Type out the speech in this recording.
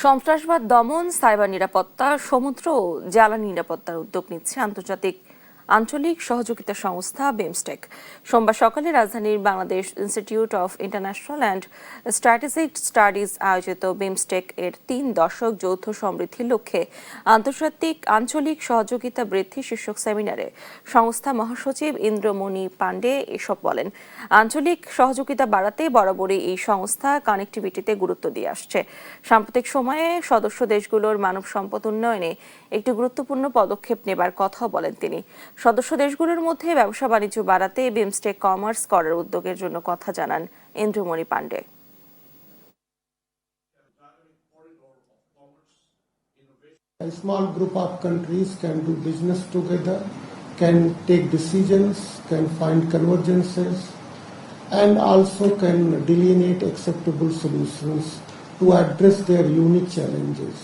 সন্ত্রাসবাদ দমন, সাইবার নিরাপত্তা, সমুদ্র ও জ্বালানি নিরাপত্তার উদ্যোগ নিচ্ছে আঞ্চলিক সহযোগিতা সংস্থা বিমস্টেক। সোমবার সকালে রাজধানীর Bangladesh institute of international and strategic studies আয়োজিত বিমস্টেক এর ৩ দশক যৌথ সমৃদ্ধির লক্ষ্যে আঞ্চলিক সহযোগিতা বৃদ্ধি শীর্ষক সেমিনারে সংস্থা মহাসচিব ইন্দ্রমণি পাণ্ডে এসব বলেন। আঞ্চলিক সহযোগিতা বাড়াতে বরাবরই এই সংস্থা কানেক্টিভিটিতে গুরুত্ব দিয়ে আসছে। সাম্প্রতিক সময়ে সদস্য দেশগুলোর মানব সম্পদ উন্নয়নে একটি গুরুত্বপূর্ণ পদক্ষেপ নেবার কথাও বলেন তিনি। সদস্য দেশগুলোর মধ্যে ব্যবসা বাণিজ্য বাড়াতে বিমস্টেক কমার্স করার উদ্যোগের জন্য কথা জানান Indramani Pandey. A small group of countries can do business together, can take decisions, can find convergences, and also can delineate acceptable solutions to address their unique challenges.